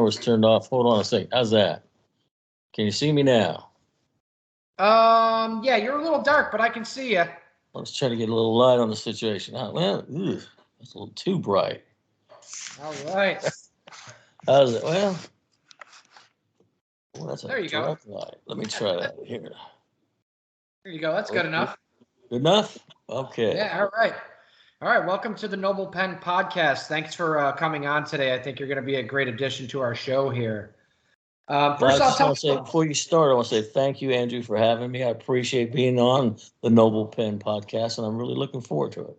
camera's turned off. Hold on a second. How's that? Can you see me now? Yeah, you're a little dark, but I can see you. Let's try to get a little light on the situation. Well, that's a little too bright. All right. How's it? Well, that's There a you go. direct light. Let me try that here. There you go. That's good enough. Good enough? Okay. Yeah, all right. All right, welcome to the Noble Pen Podcast. Thanks for coming on today. I think you're going to be a great addition to our show here. First off, before you start, I want to say thank you, Andrew, for having me. I appreciate being on the Noble Pen Podcast, and I'm really looking forward to it.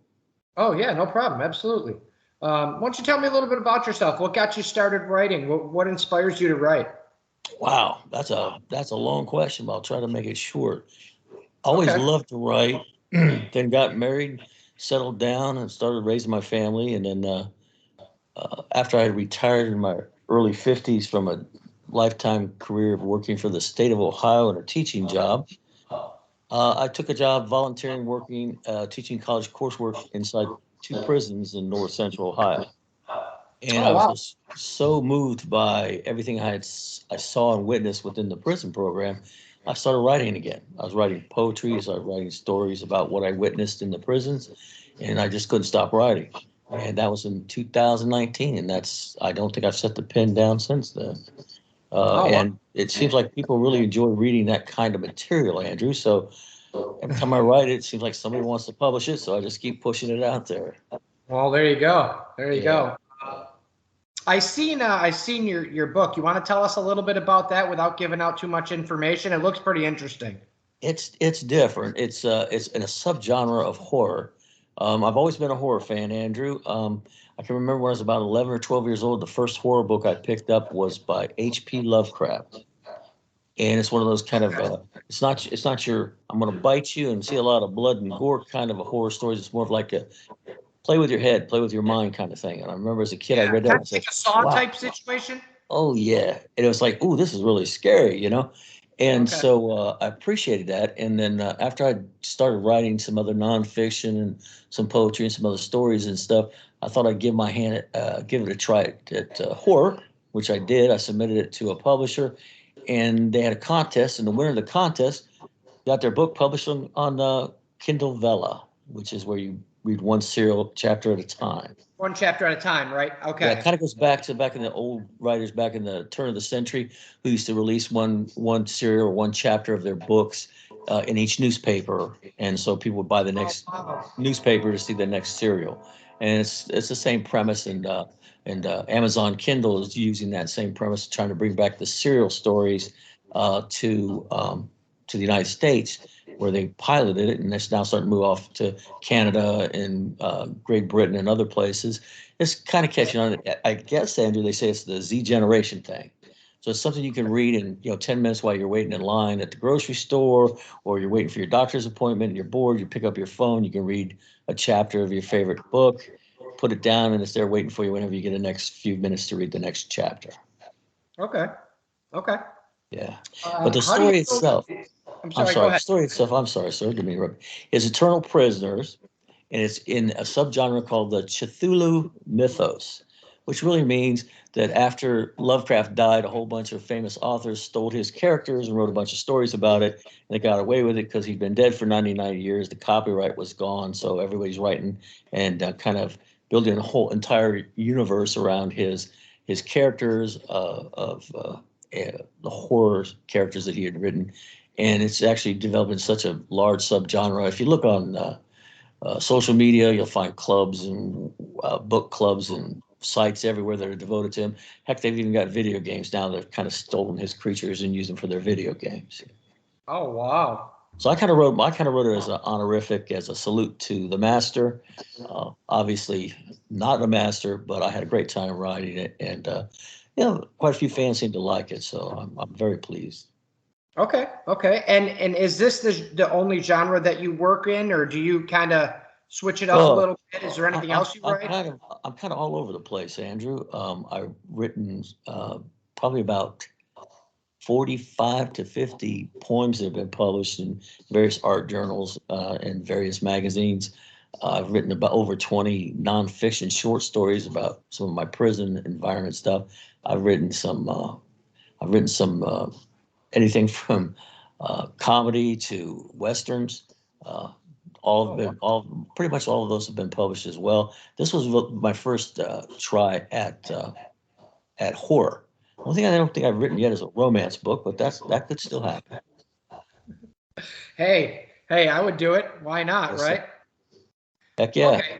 Oh, yeah, no problem. Absolutely. Why don't you tell me a little bit about yourself? What got you started writing? What inspires you to write? Wow, that's a long question, but I'll try to make it short. I always loved to write, then got married, settled down, and started raising my family. And then after I retired in my early 50s from a lifetime career of working for the state of Ohio in a teaching job, I took a job volunteering, working, teaching college coursework inside 2 prisons in north central Ohio. And I was so moved by everything I saw and witnessed within the prison program, I started writing again. I was writing poetry, I started writing stories about what I witnessed in the prisons, and I just couldn't stop writing. And that was in 2019, and I don't think I've set the pen down since then. And it seems like people really enjoy reading that kind of material, Andrew. So every time I write it seems like somebody wants to publish it, so I just keep pushing it out there. Well, there you go. There you go. I seen your book. You want to tell us a little bit about that without giving out too much information? It looks pretty interesting. It's different. It's in a subgenre of horror. I've always been a horror fan, Andrew. I can remember when I was about 11 or 12 years old, the first horror book I picked up was by H.P. Lovecraft. And it's one of those kind of, it's not your, I'm going to bite you and see a lot of blood and gore kind of a horror stories. It's more of like a play with your head, play with your mind kind of thing. And I remember as a kid, I read that and said, like a Saw type situation. Oh yeah. And it was like, ooh, this is really scary, you know? And so I appreciated that. And then after I started writing some other nonfiction and some poetry and some other stories and stuff, I thought I'd give it a try at horror, which I did. I submitted it to a publisher, and they had a contest, and the winner of the contest got their book published on Kindle Vella, which is where you read one serial chapter at a time. One chapter at a time, right? Okay. Yeah, it kind of goes back in the old writers back in the turn of the century who used to release one serial or one chapter of their books in each newspaper, and so people would buy the next newspaper to see the next serial. And it's the same premise, and Amazon Kindle is using that same premise, trying to bring back the serial stories to the United States, where they piloted it, and it's now starting to move off to Canada and Great Britain and other places. It's kind of catching on. I guess, Andrew, they say it's the Z generation thing. So it's something you can read in 10 minutes while you're waiting in line at the grocery store, or you're waiting for your doctor's appointment and you're bored. You pick up your phone, you can read a chapter of your favorite book, put it down, and it's there waiting for you whenever you get the next few minutes to read the next chapter. Okay. Yeah. But the story itself, I'm sorry, the story itself, I'm sorry, sir, didn't mean to interrupt, is Eternal Prisoners, and it's in a subgenre called the Cthulhu mythos, which really means that after Lovecraft died, a whole bunch of famous authors stole his characters and wrote a bunch of stories about it, and they got away with it because he'd been dead for 99 years. The copyright was gone, so everybody's writing and kind of building a whole entire universe around his characters of the horror characters that he had written. And it's actually developed in such a large subgenre. If you look on social media, you'll find clubs and book clubs and sites everywhere that are devoted to him. Heck, they've even got video games now. They've kind of stolen his creatures and used them for their video games. Oh wow! So I kind of wrote it as an honorific, as a salute to the master. Obviously, not a master, but I had a great time writing it, and quite a few fans seem to like it. So I'm very pleased. Okay. And is this the only genre that you work in, or do you kind of switch it up a little bit? Is there anything else you write? I'm kind of all over the place, Andrew. I've written probably about 45 to 50 poems that have been published in various art journals and various magazines. I've written about over 20 nonfiction short stories about some of my prison environment stuff. I've written some. I've written some anything from comedy to westerns. Uh, all have Oh, been all pretty much all of those have been published as well. This was my first try at horror. One thing I don't think I've written yet is a romance book, but that could still happen. hey, I would do it. Why not, Yes, sir. right? Heck yeah. Okay.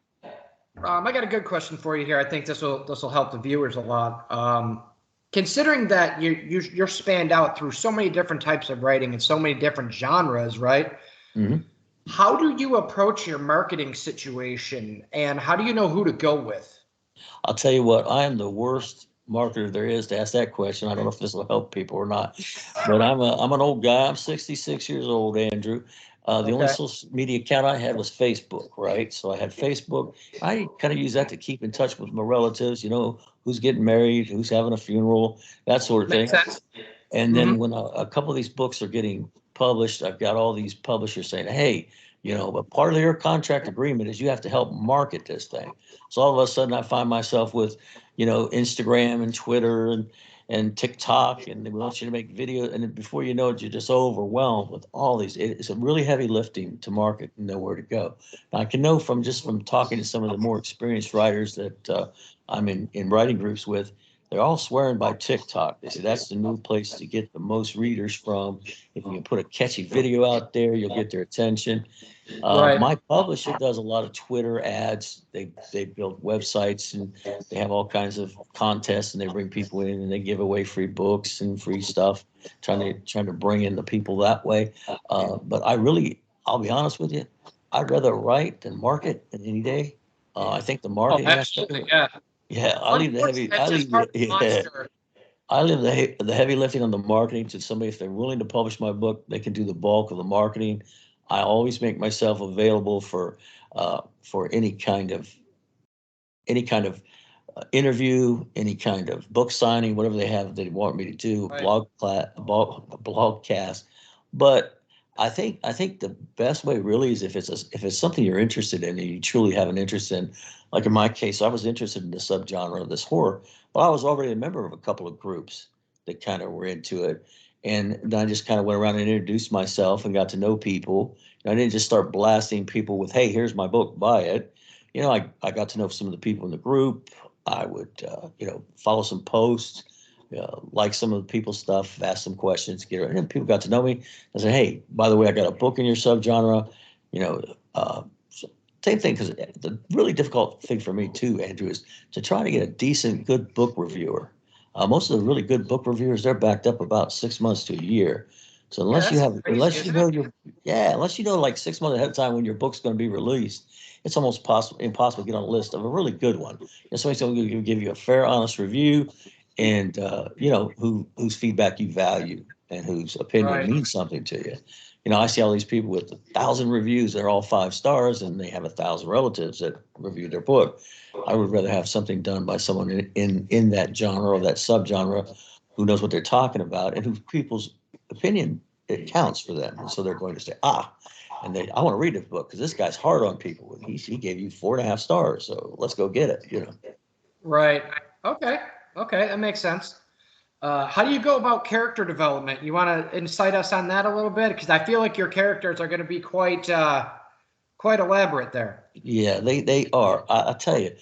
I got a good question for you here. I think this will help the viewers a lot. Considering that you're spanned out through so many different types of writing and so many different genres, right? Hmm. How do you approach your marketing situation, and how do you know who to go with? I'll tell you what, I am the worst marketer there is to ask that question. I don't know if this will help people or not, but I'm an old guy. I'm 66 years old, Andrew. The only Okay. social media account I had was Facebook, right? So I had Facebook. I kind of use that to keep in touch with my relatives, who's getting married, who's having a funeral, that sort of Makes thing. sense. And Hmm. then when a couple of these books are getting published, I've got all these publishers saying, "Hey, but part of your contract agreement is you have to help market this thing." So all of a sudden, I find myself with, Instagram and Twitter and TikTok, and they want you to make videos, and then before you know it, you're just overwhelmed with all these. It's a really heavy lifting to market and know where to go. Now, I can know from talking to some of the more experienced writers that I'm in writing groups with. They're all swearing by TikTok. They say that's the new place to get the most readers from. If you can put a catchy video out there, you'll get their attention. Right. My publisher does a lot of Twitter ads. They build websites and they have all kinds of contests and they bring people in and they give away free books and free stuff, trying to bring in the people that way. But I'll be honest with you, I'd rather write than market any day. I think the Oh, marketing aspect of absolutely. it, Yeah. yeah, Unfortunately, that's just part of the yeah, monster. I leave the heavy lifting on the marketing to somebody. If they're willing to publish my book, they can do the bulk of the marketing. I always make myself available for any kind of interview, any kind of book signing, whatever they have they want me to do, Right. blogcast. But I think the best way really is if it's something you're interested in and you truly have an interest in. Like in my case, I was interested in the subgenre of this horror, but I was already a member of a couple of groups that kind of were into it. And then I just kind of went around and introduced myself and got to know people. I didn't just start blasting people with, "Hey, here's my book, buy it." I got to know some of the people in the group. I would, follow some posts, like some of the people's stuff, ask some questions, and people got to know me. I said, "Hey, by the way, I got a book in your subgenre." You know, same thing, because the really difficult thing for me too, Andrew, is to try to get a decent, good book reviewer. Most of the really good book reviewers, they're backed up about 6 months to a year. So Yeah, unless you that's have, crazy, isn't it? unless you know like 6 months ahead of time when your book's going to be released, it's almost impossible to get on a list of a really good one. Somebody's going to give you a fair, honest review, and whose feedback you value and whose opinion Right. means something to you. I see all these people with 1,000 reviews. They're all 5 stars, and they have 1,000 relatives that reviewed their book. I would rather have something done by someone in that genre or that subgenre who knows what they're talking about and who people's opinion it counts for them. And so they're going to say, I want to read this book because this guy's hard on people. And he gave you 4.5 stars. So let's go get it. Right. Okay. Okay, that makes sense. How do you go about character development? You want to incite us on that a little bit, because I feel like your characters are going to be quite elaborate there. Yeah, they are. I tell you,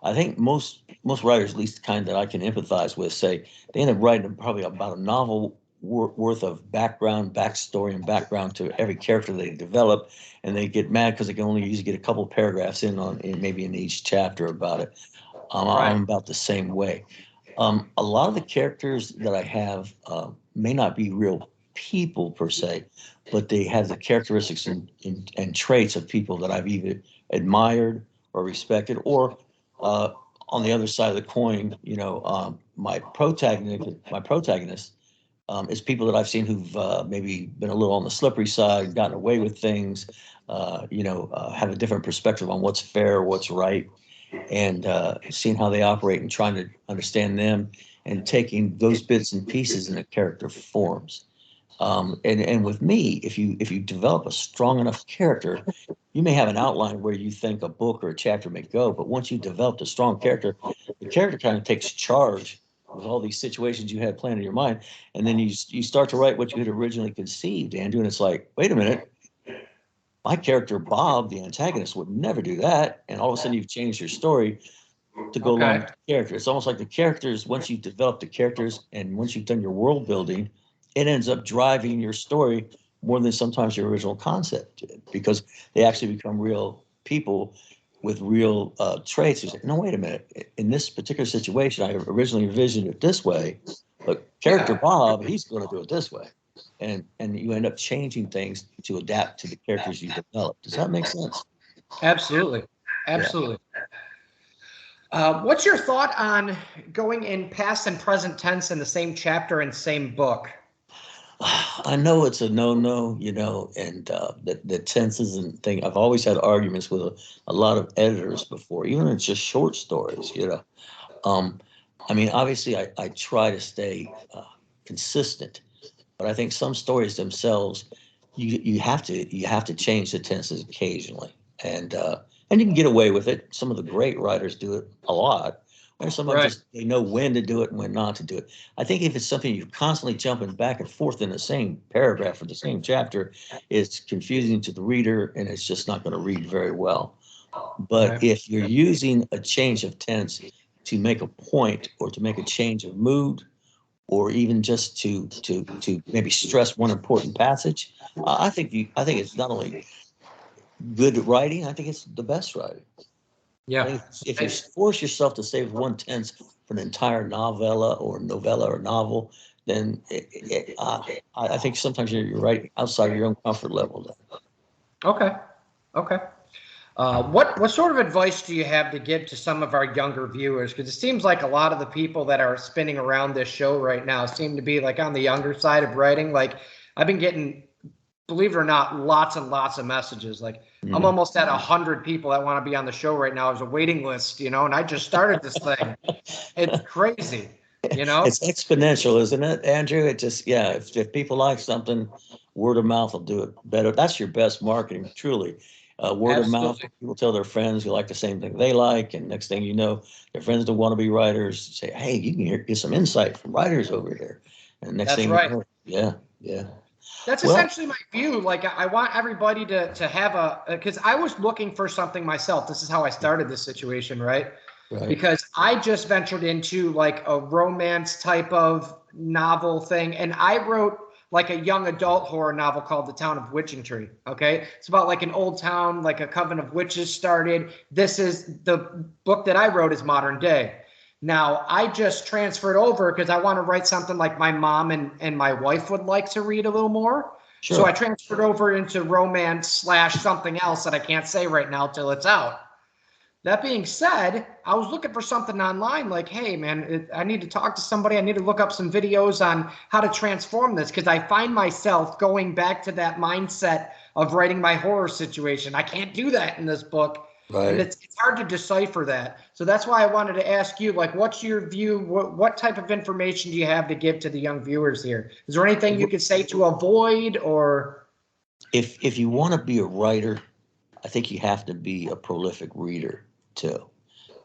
I think most writers, at least the kind that I can empathize with, say they end up writing probably about a novel worth of backstory, and background to every character they develop, and they get mad because they can only usually get a couple of paragraphs maybe in each chapter about it. Right. I'm about the same way. A lot of the characters that I have may not be real people per se, but they have the characteristics and traits of people that I've either admired or respected, or uh, on the other side of the coin, my protagonist is people that I've seen who've maybe been a little on the slippery side, gotten away with things, have a different perspective on what's fair, what's right, and seeing how they operate and trying to understand them and taking those bits and pieces and the character forms. And with me, if you develop a strong enough character, you may have an outline where you think a book or a chapter may go, but once you developed a strong character, the character kind of takes charge with all these situations you had planned in your mind, and then you start to write what you had originally conceived, Andrew, and it's like, wait a minute, my character Bob, the antagonist, would never do that, and all of a sudden you've changed your story to go along Okay. with the character. It's almost like the characters, once you've developed the characters and once you've done your world building, it ends up driving your story more than sometimes your original concept did, because they actually become real people with real traits. You say, no, wait a minute. In this particular situation, I originally envisioned it this way, but character Yeah. Bob, he's going to do it this way. And you end up changing things to adapt to the characters you develop. Does that make sense? Absolutely. Yeah. Absolutely. What's your thought on going in past and present tense in the same chapter and same book? I know it's a no-no, and the tenses and thing. I've always had arguments with a lot of editors before, even in just short stories. Um, I mean, obviously, I try to stay consistent, but I think some stories themselves, you have to change the tenses occasionally, and you can get away with it. Some of the great writers do it a lot. Or some of them Right. just they know when to do it and when not to do it. I think if it's something you're constantly jumping back and forth in the same paragraph or the same chapter, it's confusing to the reader and it's just not going to read very well. But Right. if you're using a change of tense to make a point or to make a change of mood or even just to maybe stress one important passage, I think it's not only good writing, I think it's the best writing. I Yeah. think if you force yourself to save one tenth for an entire novella or novel, then I think sometimes you're right outside of your own comfort level. Then. Okay. Okay. What sort of advice do you have to give to some of our younger viewers? Because it seems like a lot of the people that are spinning around this show right now seem to be like on the younger side of writing. Like I've been getting, believe it or not, lots and lots of messages. Like I'm Mhm. almost at 100 people that want to be on the show right now as a waiting list, and I just started this thing. It's crazy, you know? It's exponential, isn't it, Andrew? It just, yeah, if people like something, word of mouth will do it better. That's your best marketing, truly. Word of mouth, Absolutely. people tell their friends who like the same thing they like, and next thing you know, their friends don't want to be writers say, hey, you can get some insight from writers over here. And next That's thing you right. know, yeah, yeah. That's Well, essentially my view. Like I want everybody to have because I was looking for something myself. This is how I started this situation, right? right. Because I just ventured into like a romance type of novel thing, and I wrote like a young adult horror novel called The Town of Witchingtree. Okay, it's about like an old town, like a coven of witches started. This is the book that I wrote is modern day. Now I just transferred over because I want to write something like my mom and my wife would like to read a little more. So I Sure. transferred over into romance slash something else that I can't say right now till it's out. That being said, I was looking for something online like, hey, man, I need to talk to somebody. I need to look up some videos on how to transform this because I find myself going back to that mindset of writing my horror situation. I can't do that in this book. And Right. it's hard to decipher that. So that's why I wanted to ask you, like, what's your view? What type of information do you have to give to the young viewers here? Is there anything you could say to avoid or? If you want to be a writer, I think you have to be a prolific reader too,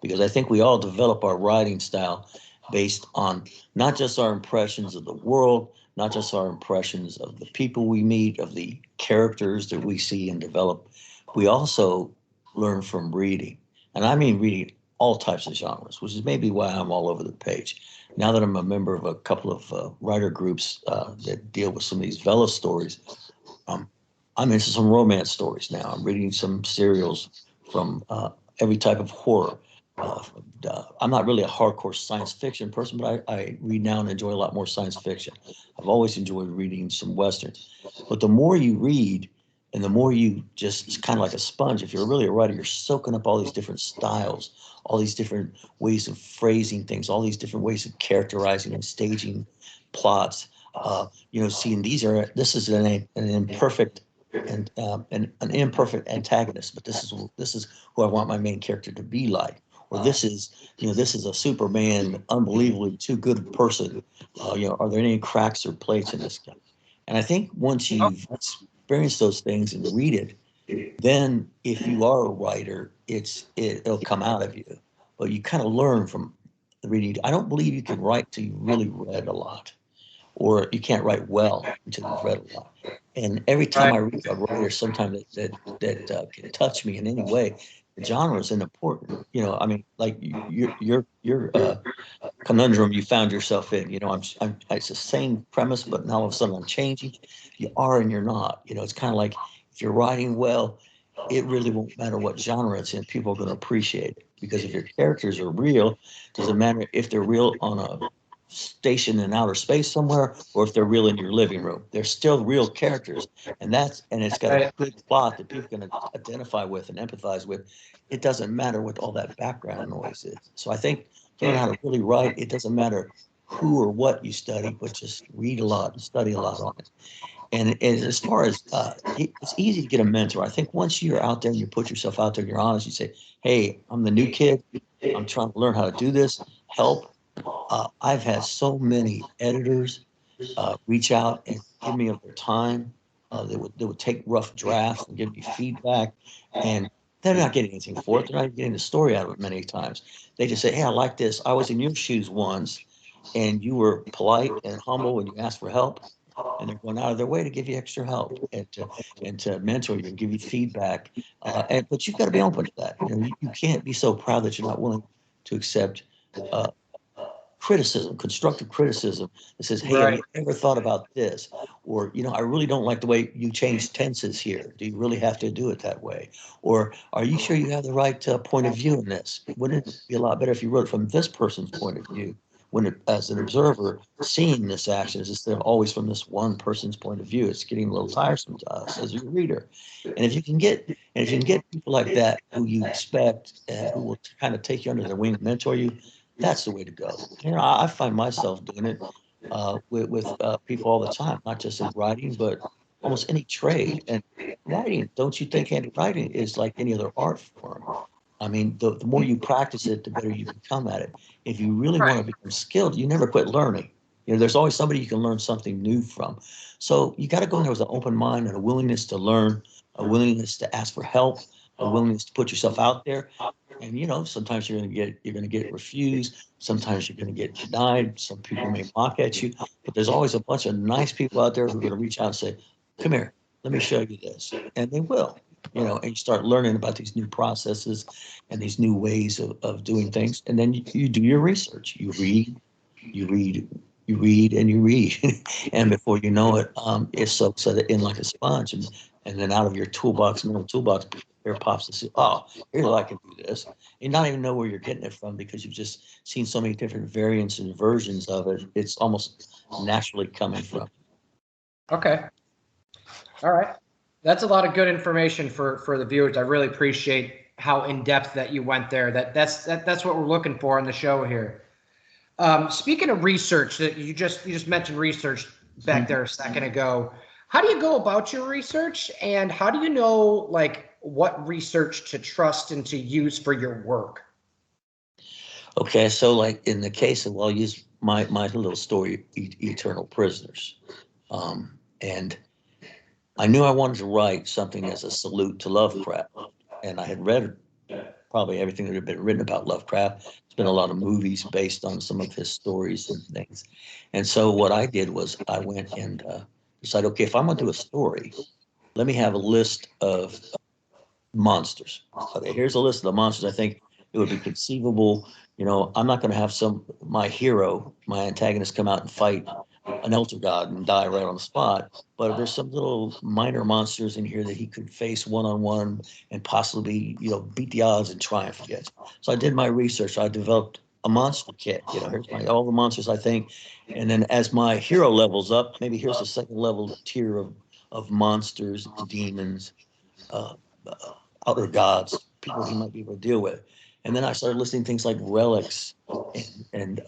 because I think we all develop our writing style based on not just our impressions of the world, not just our impressions of the people we meet, of the characters that we see and develop. We also learn from reading, and I mean reading all types of genres, which is maybe why I'm all over the page. Now that I'm a member of a couple of writer groups that deal with some of these Vela stories, um, I'm into some romance stories now. I'm reading some serials from every type of horror. Uh, I'm not really a hardcore science fiction person, but I read now and enjoy a lot more science fiction. I've always enjoyed reading some westerns. But the more you read, and the more you just, it's kind of like a sponge. If you're really a writer, you're soaking up all these different styles, all these different ways of phrasing things, all these different ways of characterizing and staging plots. Seeing this is an imperfect and an imperfect antagonist, but this is who I want my main character to be like. Or this is a Superman, unbelievably too good person. Are there any cracks or plates in this guy? And I think once you've experienced those things and read it, then if you are a writer, it'll come out of you. But you kind of learn from the reading. I don't believe you can write till you really read a lot, or you can't write well until you've read a lot. And every time I read a writer, sometimes that can touch me in any way, the genre is important. I mean, like your conundrum you found yourself in. It's the same premise, but now all of a sudden I'm changing. You are and you're not. It's kind of like if you're writing well, it really won't matter what genre it's in. People are going to appreciate it because if your characters are real, doesn't matter if they're real on a station in outer space somewhere or if they're real in your living room. They're still real characters, and it's got a Right. good plot that people can identify with and empathize with. It doesn't matter what all that background noise is. So I think to learn how to really write, it doesn't matter who or what you study, but just read a lot and study a lot on it. And as far as it's easy to get a mentor. I think once you're out there and you put yourself out there, and you're honest. You say, "Hey, I'm the new kid. I'm trying to learn how to do this. Help." I've had so many editors reach out and give me of their time. They would take rough drafts and give me feedback, and they're not getting anything for it. They're not getting the story out of it many times. They just say, "Hey, I like this. I was in your shoes once, and you were polite and humble, and you asked for help." And they're going out of their way to give you extra help and to mentor you and give you feedback. But you've got to be open to that. You can't be so proud that you're not willing to accept uh, criticism, constructive criticism that says, "Hey, have Right. you ever thought about this?" Or, "I really don't like the way you change tenses here. Do you really have to do it that way?" Or, "Are you sure you have the right point of view in this? Wouldn't it be a lot better if you wrote it from this person's point of view?" When as an observer, seeing this action is instead of always from this one person's point of view, it's getting a little tiresome to us as a reader. And if you can get people like that who you expect and who will kind of take you under their wing, mentor you, that's the way to go. I find myself doing it with people all the time, not just in writing, but almost any trade. And writing, don't you think handwriting is like any other art form? I mean, the more you practice it, the better you become at it. If you really want to Right. become skilled, you never quit learning. There's always somebody you can learn something new from. So you got to go in there with an open mind and a willingness to learn, a willingness to ask for help, a willingness to put yourself out there. And sometimes you're going to get refused. Sometimes you're going to get denied. Some people may mock at you, but there's always a bunch of nice people out there who are going to reach out and say, "Come here, let me show you this," and they will. And you start learning about these new processes and these new ways of doing things, and then you do your research. You read, you read, and you read, and before you know it, it soaks it in like a sponge, and then out of your toolbox, mental toolbox, here pops this. Oh, here I can do this. You not even know where you're getting it from because you've just seen so many different variants and versions of it. It's almost naturally coming from. Okay. All right. That's a lot of good information for the viewers. I really appreciate how in depth that you went there. That's what we're looking for on the show here. Speaking of research, that you just mentioned research back there a second ago. How do you go about your research, and how do you know like what research to trust and to use for your work? Okay, so like in the case of, well, I'll use my little story, Eternal Prisoners, and I knew I wanted to write something as a salute to Lovecraft, and I had read probably everything that had been written about Lovecraft. There's been a lot of movies based on some of his stories and things, and so what I did was I went and decided, okay, if I'm going to do a story, let me have a list of monsters. Okay, here's a list of the monsters I think it would be conceivable. I'm not going to have my hero, my antagonist, come out and fight an elder god and die right on the spot. But there's some little minor monsters in here that he could face one on one and possibly, beat the odds and triumph against. So I did my research. I developed a monster kit. Here's all the monsters I think, and then as my hero levels up, maybe here's a second level tier of monsters, demons, uh, uh, outer gods, people he might be able to deal with. And then I started listing things like relics and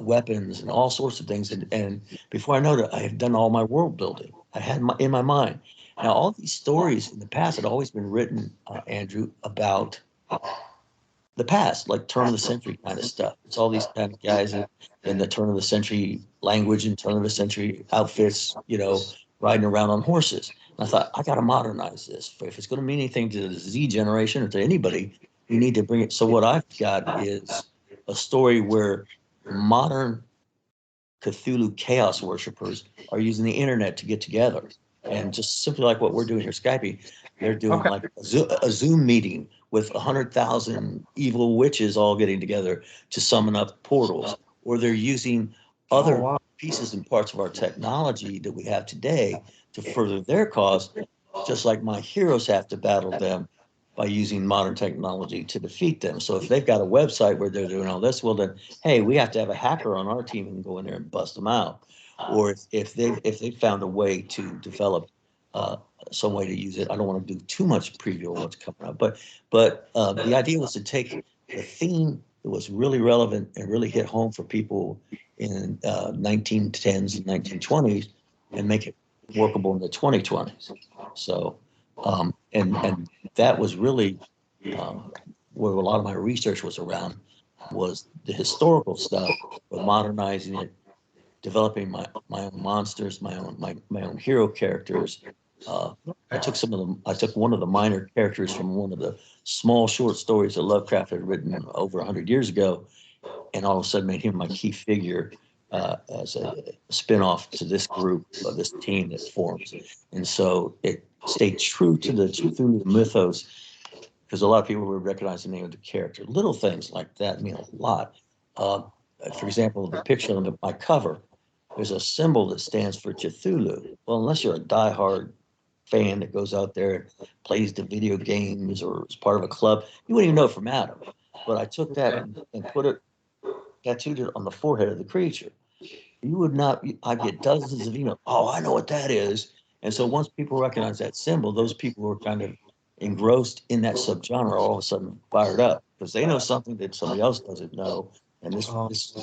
weapons and all sorts of things. And before I know it, I had done all my world building. I had in my mind. Now, all these stories in the past had always been written, Andrew, about the past, like turn of the century kind of stuff. It's all these kind of guys in the turn of the century language and turn of the century outfits, riding around on horses. And I thought, I got to modernize this. If it's going to mean anything to the Z generation or to anybody, we need to bring it. So what I've got is a story where modern Cthulhu chaos worshippers are using the internet to get together. And just simply like what we're doing here, Skype, they're doing Okay. like a Zoom meeting with 100,000 evil witches all getting together to summon up portals. Or they're using other wow. pieces and parts of our technology that we have today to further their cause, just like my heroes have to battle them by using modern technology to defeat them. So if they've got a website where they're doing all this, well then, hey, we have to have a hacker on our team and go in there and bust them out. Or if they've found a way to develop some way to use it. I don't want to do too much preview of what's coming up, but the idea was to take the theme that was really relevant and really hit home for people in 1910s and 1920s and make it workable in the 2020s. So, and that was really where a lot of my research was around, was the historical stuff, but modernizing it, developing my own monsters, my own hero characters. I took one of the minor characters from one of the small short stories that Lovecraft had written over 100 years ago, and all of a sudden made him my key figure as a spinoff to this group, this team that forms. And so it stayed true to the Cthulhu mythos, because a lot of people would recognize the name of the character. Little things like that mean a lot. For example, the picture on my cover, there's a symbol that stands for Cthulhu. Well, unless you're a diehard fan that goes out there and plays the video games or is part of a club, you wouldn't even know it from Adam. But I took that and put it, tattooed it on the forehead of the creature. You would not, I get dozens of emails. Oh, I know what that is. And so once people recognize that symbol, those people who are kind of engrossed in that subgenre are all of a sudden fired up because they know something that somebody else doesn't know. And this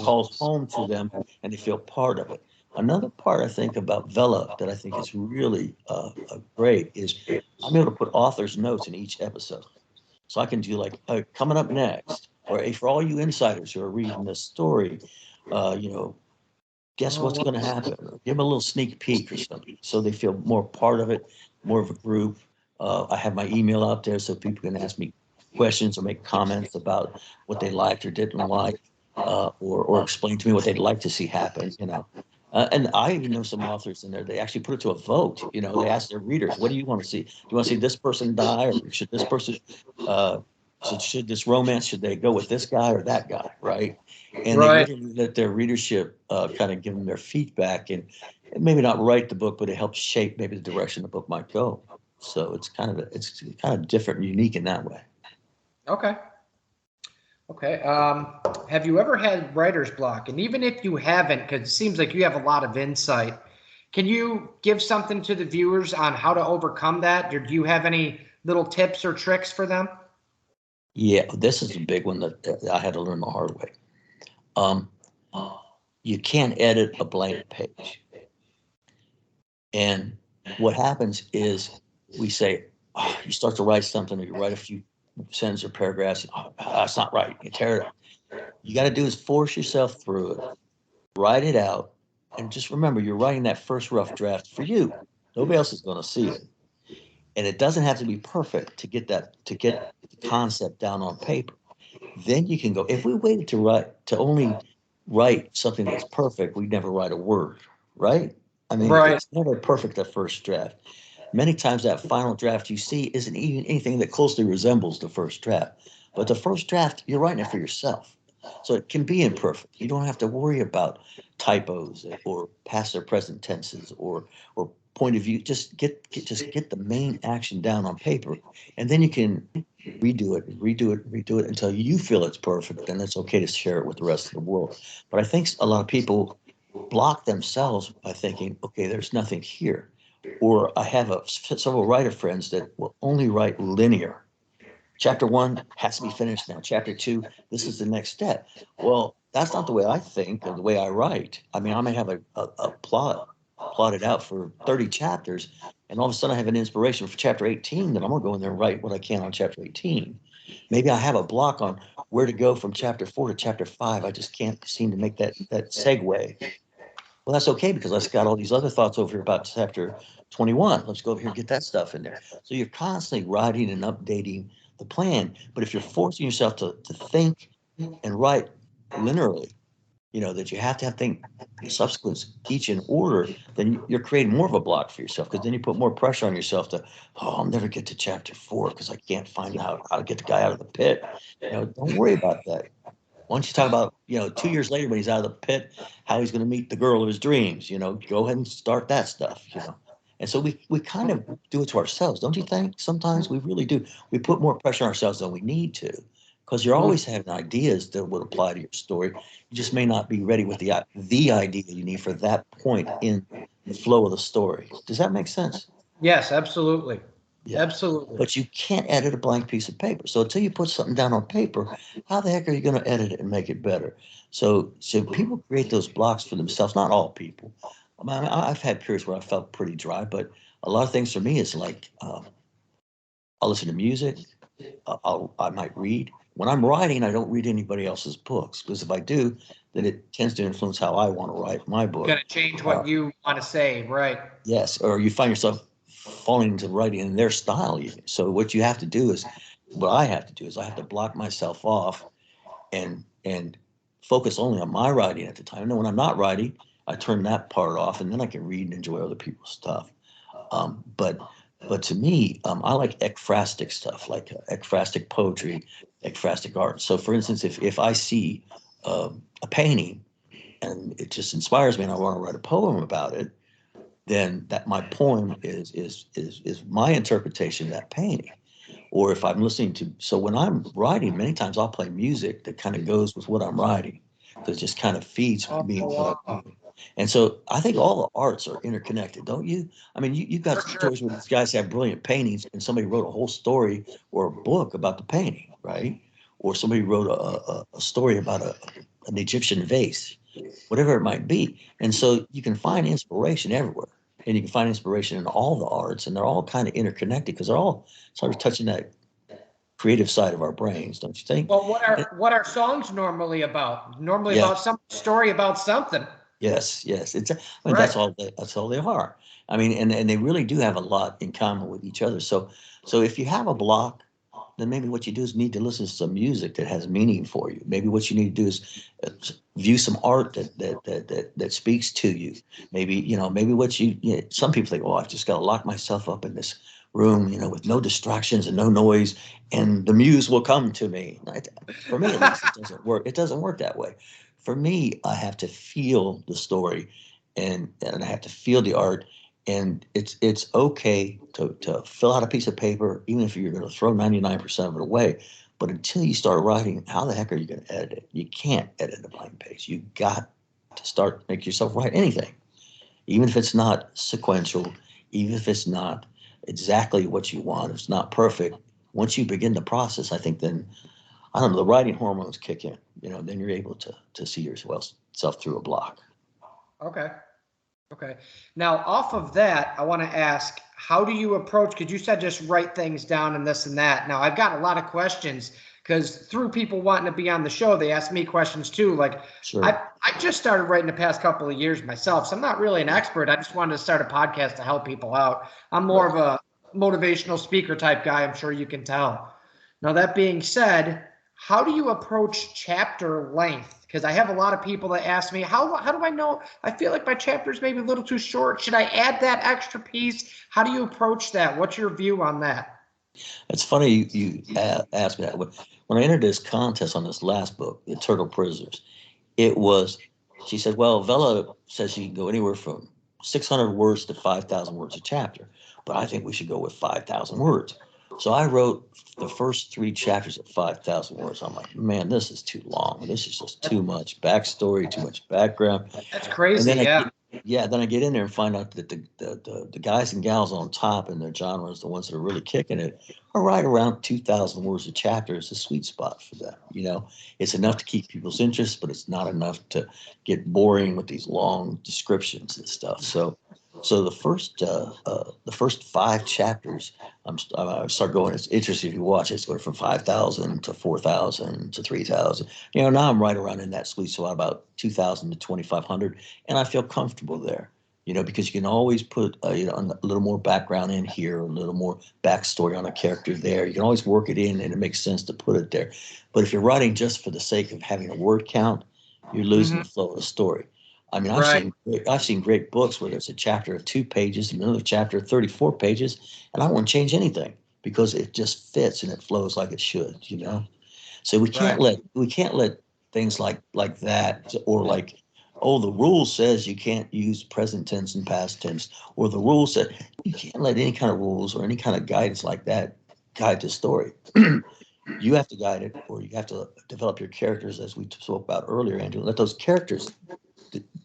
calls home to them and they feel part of it. Another part I think about Vela that I think is really great is I'm able to put author's notes in each episode. So I can do like coming up next, or hey, for all you insiders who are reading this story, you know, guess what's going to happen? Or give them a little sneak peek or something, so they feel more part of it, more of a group. I have my email out there so people can ask me questions or make comments about what they liked or didn't like, or explain to me what they'd like to see happen. And I even know some authors in there. They actually put it to a vote. They ask their readers, "What do you want to see? Do you want to see this person die, or should this person?" Uh, should this romance, should they go with this guy or that guy, right? And they Right. literally let their readership kind of give them their feedback and maybe not write the book, but it helps shape maybe the direction the book might go. So it's kind of different and unique in that way. Okay. Okay. Have you ever had writer's block? And even if you haven't, because it seems like you have a lot of insight, can you give something to the viewers on how to overcome that? Or do you have any little tips or tricks for them? Yeah, this is a big one that I had to learn the hard way. Um, you can't edit a blank page. And what happens is we say, oh, you start to write something, or you write a few sentences or paragraphs, oh, that's not right. You tear it up. You got to do is force yourself through it, write it out, and just remember you're writing that first rough draft for you. Nobody else is going to see it. And it doesn't have to be perfect to get the concept down on paper. Then you can go. If we waited to only write something that's perfect, we'd never write a word, right? I mean, Right. it's never perfect at first draft. Many times that final draft you see isn't even anything that closely resembles the first draft. But the first draft, you're writing it for yourself. So it can be imperfect. You don't have to worry about typos or past or present tenses or point of view. Just get the main action down on paper, and then you can redo it until you feel it's perfect. Then it's okay to share it with the rest of the world. But I think a lot of people block themselves by thinking, okay, there's nothing here. Or I have several writer friends that will only write linear. Chapter one has to be finished now. Chapter two, this is the next step. Well, that's not the way I think or the way I write. I mean, I may have a plot plotted out for 30 chapters, and all of a sudden I have an inspiration for chapter 18, then I'm going to go in there and write what I can on chapter 18. Maybe I have a block on where to go from chapter 4 to chapter 5. I just can't seem to make that segue. Well, that's okay because I've got all these other thoughts over here about chapter 21. Let's go over here and get that stuff in there. So you're constantly writing and updating the plan. But if you're forcing yourself to think and write linearly, that you have to think subsequence each in order, then you're creating more of a block for yourself because then you put more pressure on yourself to, I'll never get to chapter 4 because I can't find out how to get the guy out of the pit. Don't worry about that. Why don't you talk about, 2 years later when he's out of the pit, how he's going to meet the girl of his dreams, go ahead and start that stuff. And so we kind of do it to ourselves, don't you think? Sometimes we really do. We put more pressure on ourselves than we need to because you're always having ideas that would apply to your story. You just may not be ready with the idea you need for that point in the flow of the story. Does that make sense? Yes, absolutely. Yeah. Absolutely. But you can't edit a blank piece of paper. So until you put something down on paper, how the heck are you going to edit it and make it better? So people create those blocks for themselves. Not all people. I mean, I've had periods where I felt pretty dry, but a lot of things for me is like I'll listen to music. I might read. When I'm writing, I don't read anybody else's books because if I do, then it tends to influence how I want to write my book. Going to change what you want to say, right? Yes, or you find yourself falling into writing in their style even. So what I have to do is I have to block myself off and focus only on my writing at the time. And then when I'm not writing, I turn that part off and then I can read and enjoy other people's stuff. But to me, I like ekphrastic stuff, like ekphrastic poetry, ekphrastic art. So for instance, if I see a painting and it just inspires me and I want to write a poem about it, then that my poem is my interpretation of that painting. Or if I'm listening to, so when I'm writing, many times I'll play music that kind of goes with what I'm writing, because it just kind of feeds me what I'm doing. And so I think all the arts are interconnected, don't you? I mean, you've got stories where these guys have brilliant paintings and somebody wrote a whole story or a book about the painting, right? Or somebody wrote a story about an Egyptian vase, whatever it might be. And so you can find inspiration everywhere. And you can find inspiration in all the arts, and they're all kind of interconnected because they're all sort of touching that creative side of our brains, don't you think? Well, what are songs normally about? Normally about some story about something. Yes. It's. I mean, Right. that's all they are. I mean, and they really do have a lot in common with each other. So if you have a block, then maybe what you do is need to listen to some music that has meaning for you. Maybe what you need to do is view some art that speaks to you. Maybe what some people think, oh, I've just got to lock myself up in this room, with no distractions and no noise, and the muse will come to me. For me, at least, it doesn't work. It doesn't work that way. For me, I have to feel the story, and I have to feel the art. And it's okay to fill out a piece of paper, even if you're going to throw 99% of it away. But until you start writing, how the heck are you going to edit it? You can't edit a blank page. You got to make yourself write anything, even if it's not sequential, even if it's not exactly what you want, if it's not perfect. Once you begin the process, I think then, I don't know, the writing hormones kick in. Then you're able to see yourself through a block. Okay. Now, off of that, I want to ask, how do you approach, because you said just write things down and this and that. Now, I've got a lot of questions because through people wanting to be on the show, they ask me questions too. Like, sure. I just started writing the past couple of years myself, so I'm not really an expert. I just wanted to start a podcast to help people out. I'm more of a motivational speaker type guy, I'm sure you can tell. Now, that being said, how do you approach chapter length? Because I have a lot of people that ask me, how do I know? I feel like my chapter is maybe a little too short. Should I add that extra piece? How do you approach that? What's your view on that? It's funny you asked me that. When I entered this contest on this last book, The Turtle Prisoners, she said, well, Vela says she can go anywhere from 600 words to 5,000 words a chapter, but I think we should go with 5,000 words. So I wrote the first 3 chapters at 5,000 words. I'm like, man, this is too long. This is just too much backstory, too much background. That's crazy. And then then I get in there and find out that the guys and gals on top in their genres, the ones that are really kicking it, are right around 2,000 words a chapter. It's a sweet spot for them. It's enough to keep people's interest, but it's not enough to get boring with these long descriptions and stuff. So So the first 5 chapters, I start going. It's interesting if you watch it. It's going from 5,000 to 4,000 to 3,000. Now I'm right around in that sweet spot, about 2,000 to 2,500, and I feel comfortable there. Because you can always put a little more background in here, a little more backstory on a character there. You can always work it in, and it makes sense to put it there. But if you're writing just for the sake of having a word count, you're losing Hmm. the flow of the story. I mean, Right. I've seen great books where there's a chapter of 2 pages, another chapter of 34 pages, and I won't change anything because it just fits and it flows like it should. So Right. we can't let things like that, or like, oh, the rule says you can't use present tense and past tense, or the rule said you can't let any kind of rules or any kind of guidance like that guide the story. You have to guide it, or you have to develop your characters, as we spoke about earlier, Andrew. Let those characters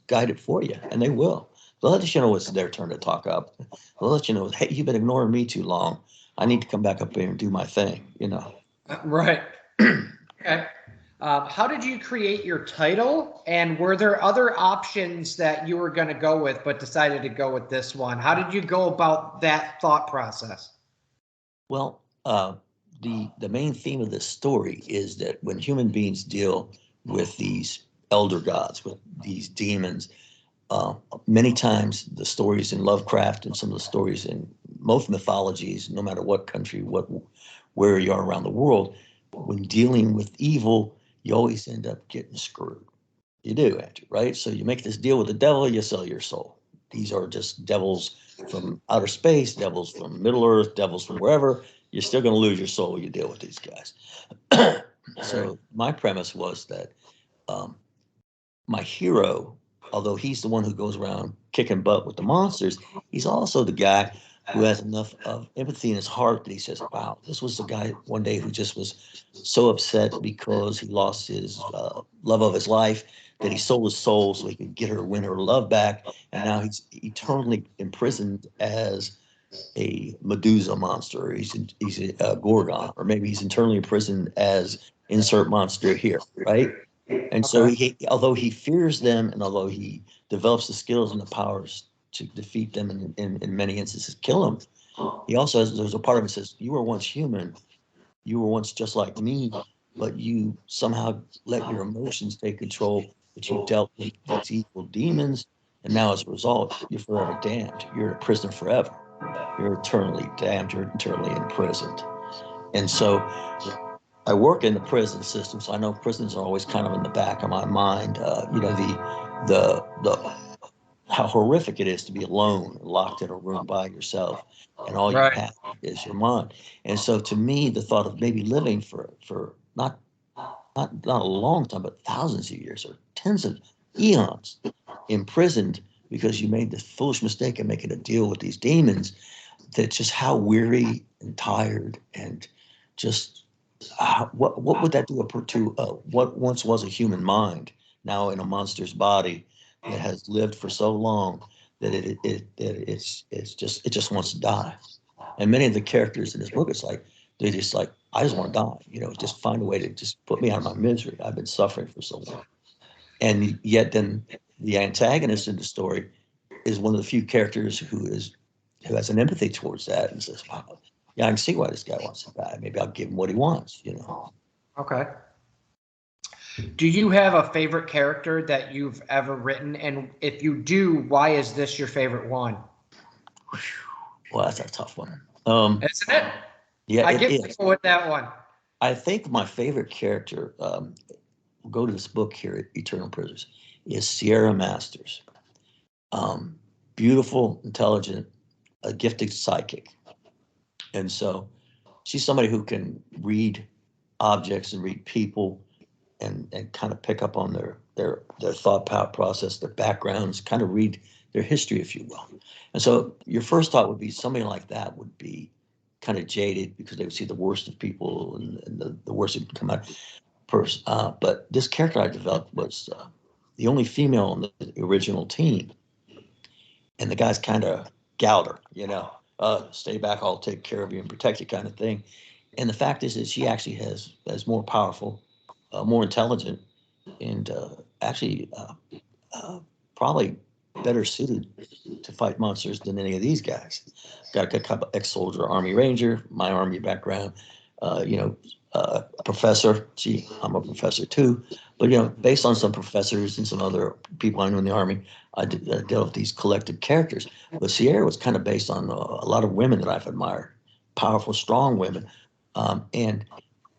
guide it for you, and they will. They'll let you know it's their turn to talk up. They'll let you know, hey, you've been ignoring me too long. I need to come back up here and do my thing. Right. Okay. How did you create your title? And were there other options that you were going to go with, but decided to go with this one? How did you go about that thought process? Well, the main theme of this story is that when human beings deal with these elder gods, with these demons, uh, many times the stories in Lovecraft and some of the stories in most mythologies, no matter what country, where you are around the world, when dealing with evil, you always end up getting screwed. You do, Andrew, right? So you make this deal with the devil, you sell your soul. These are just devils from outer space, devils from Middle Earth, devils from wherever. You're still going to lose your soul. You deal with these guys. So my premise was that um, my hero, although he's the one who goes around kicking butt with the monsters, he's also the guy who has enough of empathy in his heart that he says, wow, this was the guy one day who just was so upset because he lost his love of his life that he sold his soul so he could get her, win her love back. And now he's eternally imprisoned as a Medusa monster, or he's a Gorgon, or maybe he's internally imprisoned as insert monster here, right? And so Okay. although he fears them, and although he develops the skills and the powers to defeat them, and in many instances kill them, he also there's a part of it that says, you were once human, you were once just like me, but you somehow let your emotions take control, but you dealt with these evil demons, and now as a result, you're forever damned. You're in prison forever. You're eternally damned. You're eternally imprisoned. And so I work in the prison system, so I know prisons are always kind of in the back of my mind. The how horrific it is to be alone, locked in a room by yourself, and all you Right. have is your mind. And so, to me, the thought of maybe living for not a long time, but thousands of years or tens of eons imprisoned because you made the foolish mistake of making a deal with these demons, that just how weary and tired and just what would that do to what once was a human mind, now in a monster's body that has lived for so long that it just wants to die. And many of the characters in this book, it's like they're just like, I just want to die. Just find a way to just put me out of my misery. I've been suffering for so long. And yet, then the antagonist in the story is one of the few characters who has an empathy towards that and says, "Wow, yeah, I can see why this guy wants to die. Maybe I'll give him what he wants." Okay. Do you have a favorite character that you've ever written? And if you do, why is this your favorite one? Well, that's a tough one. Isn't it? Yeah, I it get is. people with that one. I think my favorite character, we'll go to this book here, Eternal Prisoners, is Sierra Masters. Um, Beautiful, intelligent, a gifted psychic. And so she's somebody who can read objects and read people, and kind of pick up on their thought process, their backgrounds, kind of read their history, if you will. And so your first thought would be somebody like that would be kind of jaded because they would see the worst of people, and the worst that can come out first. But this character I developed was the only female on the original team, and the guy's kind of gouged her. Stay back, I'll take care of you and protect you, kind of thing. And the fact is that she actually has more powerful, more intelligent, and actually probably better suited to fight monsters than any of these guys. Got a couple ex-soldier, Army Ranger, my Army background, you know, a professor. Gee, I'm a professor too. But, you know, based on some professors and some other people I knew in the Army, I dealt with these collective characters. But Sierra was kind of based on a lot of women that I've admired, powerful, strong women. And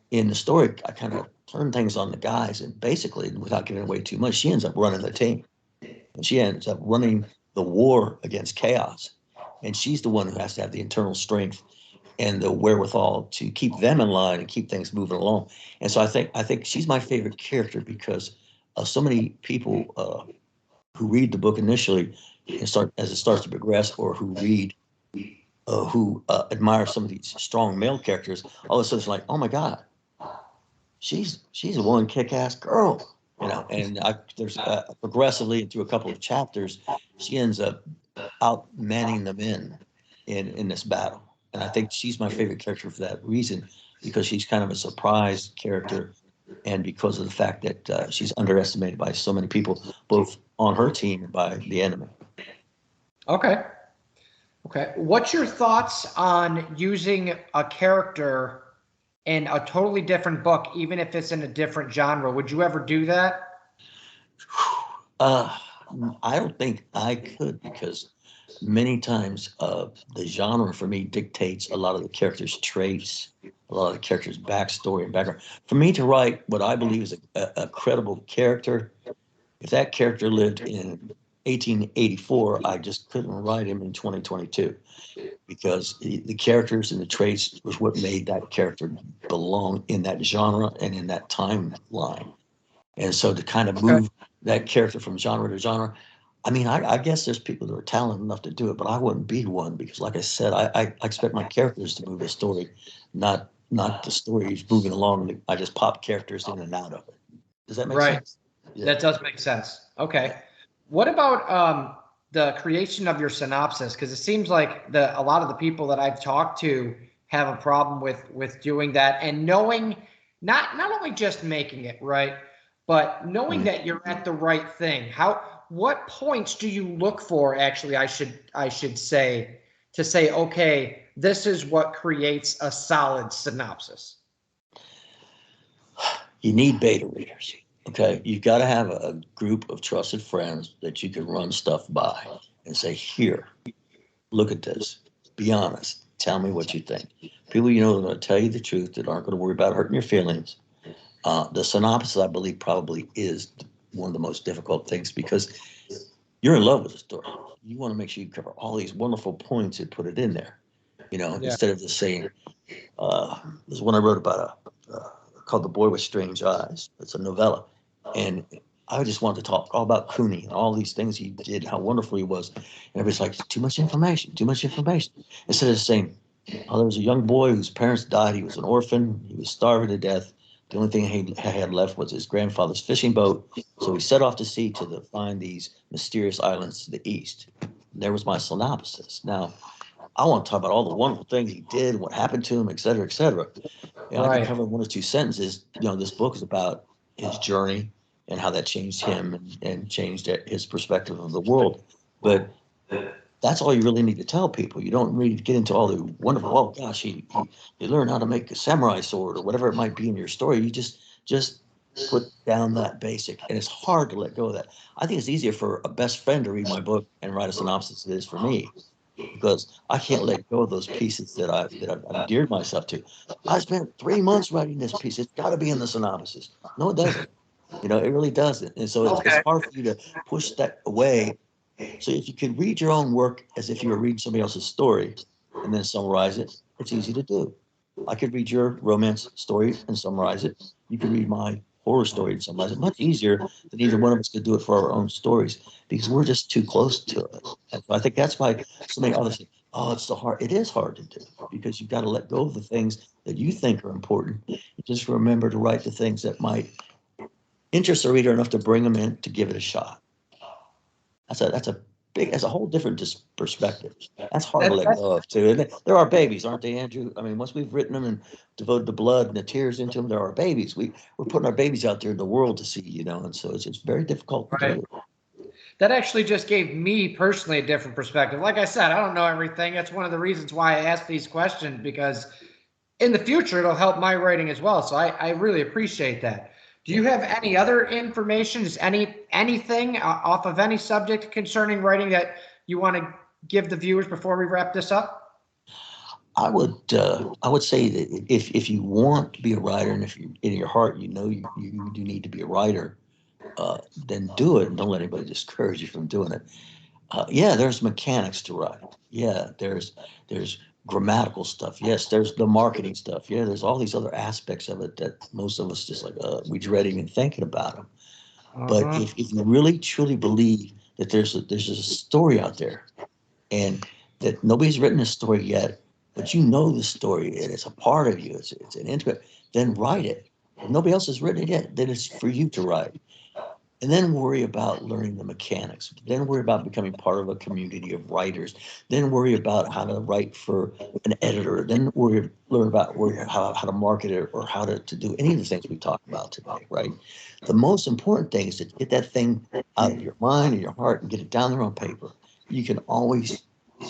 in the story, I kind of turned things on the guys. And basically, without giving away too much, she ends up running the team. And she ends up running the war against chaos. And she's the one who has to have the internal strength and the wherewithal to keep them in line and keep things moving along. And so I think she's my favorite character because so many people who read the book initially and start as it starts to progress, or who read who admire some of these strong male characters, all of a sudden it's like, oh my God, she's a one kick-ass girl, you know. And there's progressively through a couple of chapters, she ends up outmanning the men in this battle. And I think she's my favorite character for that reason, because she's kind of a surprise character, and because of the fact that she's underestimated by so many people, both on her team and by the enemy. Okay. Okay. What's your thoughts on using a character in a totally different book, even if it's in a different genre? Would you ever do that? Uh, I don't think I could, because many times the genre for me dictates a lot of the characters' traits, a lot of the characters' backstory and background. For me to write what I believe is a credible character, if that character lived in 1884, I just couldn't write him in 2022, because the characters and the traits was what made that character belong in that genre and in that timeline. And so to kind of Okay. move that character from genre to genre, I mean, I guess there's people that are talented enough to do it, but I wouldn't be one, because, like I said, I expect my characters to move the story, not the stories moving along. I just pop characters in and out of it. Does that make Right. sense? Yeah. That does make sense. Okay. What about the creation of your synopsis? Because it seems like a lot of the people that I've talked to have a problem with doing that, and knowing, not only just making it right, but knowing that you're at the right thing. What points do you look for? Actually, I should say, to say, okay, this is what creates a solid synopsis. You need beta readers. Okay, you've got to have a group of trusted friends that you can run stuff by and say, here, look at this. Be honest. Tell me what you think. People you know are going to tell you the truth, that aren't going to worry about hurting your feelings. The synopsis, I believe, probably is one of the most difficult things, because you're in love with the story. You want to make sure you cover all these wonderful points and put it in there. You know, Yeah. instead of just saying, there's one I wrote about called The Boy with Strange Eyes. It's a novella. And I just wanted to talk all about Cooney and all these things he did, how wonderful he was. And everybody's like, too much information, too much information. Instead of saying, oh, there was a young boy whose parents died. He was an orphan. He was starving to death. The only thing he had left was his grandfather's fishing boat. So he set off to sea to find these mysterious islands to the east. And there was my synopsis. Now, I want to talk about all the wonderful things he did, what happened to him, et cetera, et cetera. You know, I can Right. cover in one or two sentences. You know, this book is about his journey and how that changed him and changed his perspective of the world. But that's all you really need to tell people. You don't need to get into all the wonderful, oh gosh, he learned how to make a samurai sword or whatever it might be in your story. You just put down that basic. And it's hard to let go of that. I think it's easier for a best friend to read my book and write a synopsis than it is for me, because I can't let go of those pieces that I've endeared myself to. I spent 3 months writing this piece. It's got to be in the synopsis. No, it doesn't. You know, it really doesn't. And so it's Okay. hard for you to push that away. So if you could read your own work as if you were reading somebody else's story and then summarize it, it's easy to do. I could read your romance story and summarize it. You could read my horror story and summarize it. Much easier than either one of us could do it for our own stories, because we're just too close to it. And so I think that's why so many others say, oh, it's so hard. It is hard to do, because you've got to let go of the things that you think are important. You just remember to write the things that might interest the reader enough to bring them in to give it a shot. That's a whole different perspective. That's hard to That, let that's go of too. And they're our babies, aren't they, Andrew? I mean, once we've written them and devoted the blood and the tears into them, they're our babies. We're putting our babies out there in the world to see, you know, and so it's very difficult to right. do. That actually just gave me personally a different perspective. Like I said, I don't know everything. That's one of the reasons why I ask these questions, because in the future it'll help my writing as well. So I really appreciate that. Do you have any other information, just anything off of any subject concerning writing that you want to give the viewers before we wrap this up? I would say that if you want to be a writer, and if you in your heart you know you do need to be a writer, then do it, and don't let anybody discourage you from doing it. Yeah, there's mechanics to write. Yeah, there's grammatical stuff. Yes, there's the marketing stuff. Yeah, there's all these other aspects of it that most of us just like we dread even thinking about them. But Uh-huh. if you really truly believe that there's a story out there, and that nobody's written a story yet, but you know the story and it's a part of you, it's an intimate, then write it. If nobody else has written it yet, then it's for you to write. And then worry about learning the mechanics. Then worry about becoming part of a community of writers. Then worry about how to write for an editor. Then learn about how to market it or how to do any of the things we talked about today, right? The most important thing is to get that thing out of your mind and your heart and get it down there on paper. You can always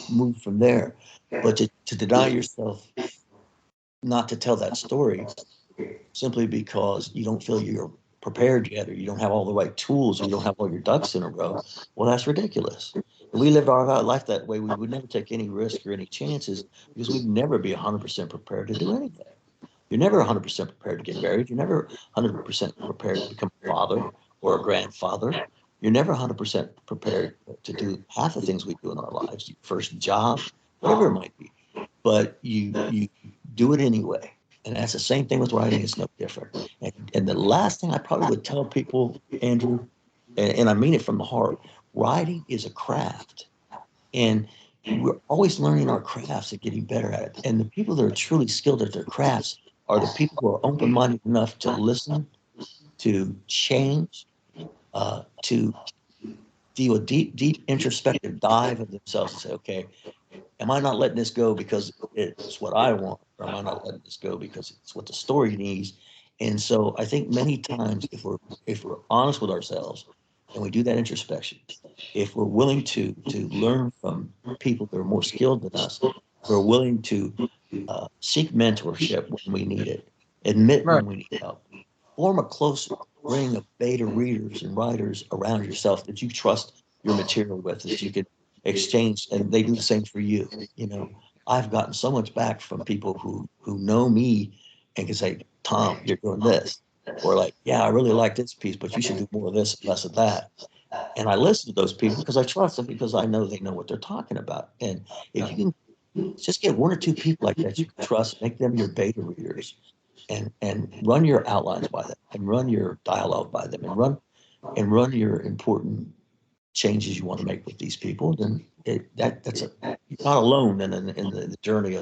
move from there. But to deny yourself not to tell that story simply because you don't feel you're prepared yet, or you don't have all the right tools, or you don't have all your ducks in a row, well, that's ridiculous. If we lived our life that way, we would never take any risk or any chances because we'd never be 100% prepared to do anything. You're never 100% prepared to get married. You're never 100% prepared to become a father or a grandfather. You're never 100% prepared to do half the things we do in our lives, your first job, whatever it might be. But you do it anyway. And that's the same thing with writing. It's no different. And the last thing I probably would tell people, Andrew, and I mean it from the heart, writing is a craft. And we're always learning our crafts and getting better at it. And the people that are truly skilled at their crafts are the people who are open-minded enough to listen, to change, to do a deep introspective dive of themselves and say, okay, am I not letting this go because it's what I want, or am I not letting this go because it's what the story needs? And so I think many times if we're honest with ourselves and we do that introspection, if we're willing to learn from people that are more skilled than us, we're willing to seek mentorship when we need it, admit Right. when we need help, form a close ring of beta readers and writers around yourself that you trust your material with, that you can exchange, and they do the same for you. You know, I've gotten so much back from people who know me and can say, Tom, you're doing this. Or like, yeah, I really like this piece, but you should do more of this, less of that. And I listen to those people because I trust them, because I know they know what they're talking about. And if you can just get one or two people like that you can trust, make them your beta readers, and run your outlines by them, and run your dialogue by them, and run your important changes you want to make with these people, then you're not alone in the journey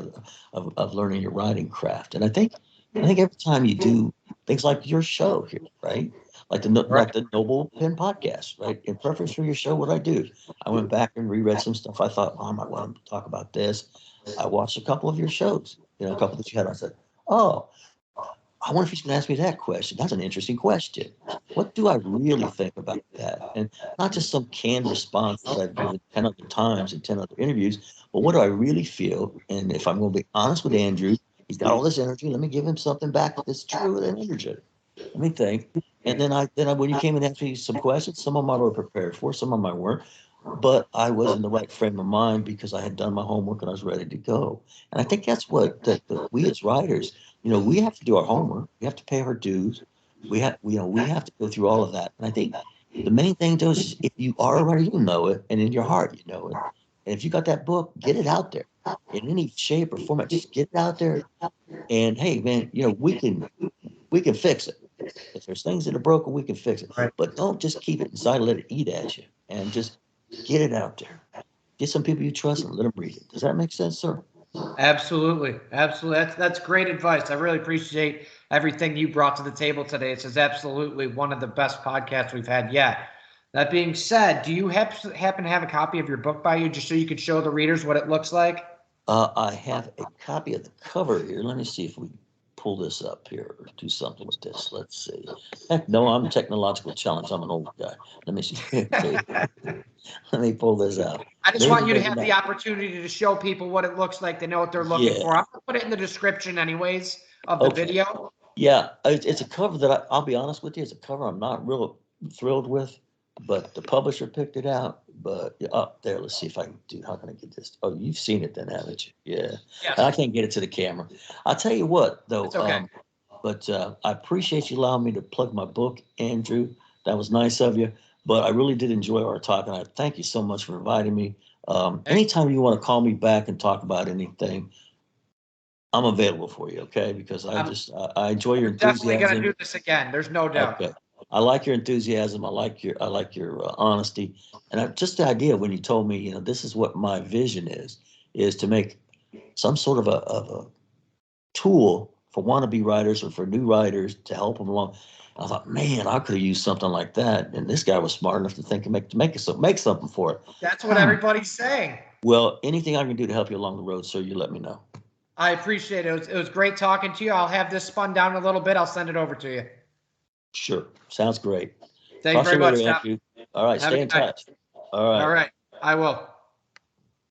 of learning your writing craft. And I think every time you do things like your show here, right? Like Right. the Noble Pen podcast, right? In preference for your show, what I do, I went back and reread some stuff. I thought, oh, I might want to talk about this. I watched a couple of your shows, a couple that you had. I said, oh, I wonder if he's going to ask me that question. That's an interesting question. What do I really think about that? And not just some canned response that I've given 10 other times in 10 other interviews, but what do I really feel? And if I'm going to be honest with Andrew, he's got all this energy. Let me give him something back that's true and energetic. Let me think. And then when you came and asked me some questions, some of them I were prepared for, some of them I weren't, but I was in the right frame of mind because I had done my homework and I was ready to go. And I think that's what that we as writers, we have to do our homework. We have to pay our dues. We have to go through all of that. And I think the main thing, though, is if you are a writer, you know it, and in your heart, you know it. And if you got that book, get it out there in any shape or format. Just get it out there. And hey, man, we can fix it. If there's things that are broken, we can fix it. Right. But don't just keep it inside and let it eat at you. And just get it out there. Get some people you trust and let them read it. Does that make sense, sir? Absolutely. Absolutely. That's great advice. I really appreciate everything you brought to the table today. This is absolutely one of the best podcasts we've had yet. That being said, do you happen to have a copy of your book by you just so you could show the readers what it looks like? I have a copy of the cover here. Let me see if we pull this up here or do something with this. Let's see. Heck, no, I'm technological challenge. I'm an old guy. Let me see. Okay. Let me pull this out. I just Maybe, want you to maybe have not. the opportunity to show people what it looks like. They know what they're looking Yeah. for. I'm gonna put it in the description anyways of the Okay. video. Yeah. It's a cover that I'll be honest with you. It's a cover I'm not real thrilled with, but the publisher picked it out. But yeah, up there, let's see if I can do. How can I get this? Oh, you've seen it then, haven't you? Yeah. And I Yes, can't get it to the camera. I'll tell you what, though. it's okay. But I appreciate you allowing me to plug my book, Andrew. That was nice of you. But I really did enjoy our talk, and I thank you so much for inviting me. Anytime you want to call me back and talk about anything, I'm available for you. Okay, because I'm, I enjoy your we're definitely gonna enthusiasm. do this again. There's no doubt. Okay, I like your enthusiasm. I like your honesty, and just the idea when you told me, this is what my vision is to make some sort of a tool for wannabe writers or for new writers to help them along. I thought, man, I could have used something like that. And this guy was smart enough to think and make something for it. That's what everybody's saying. Well, anything I can do to help you along the road, sir, you let me know. I appreciate it. It was great talking to you. I'll have this spun down a little bit. I'll send it over to you. Sure. Sounds great. Thank you Talk to very you much, later, Steph. Andrew. All right. Have a Stay in good night. touch. All right. All right. I will.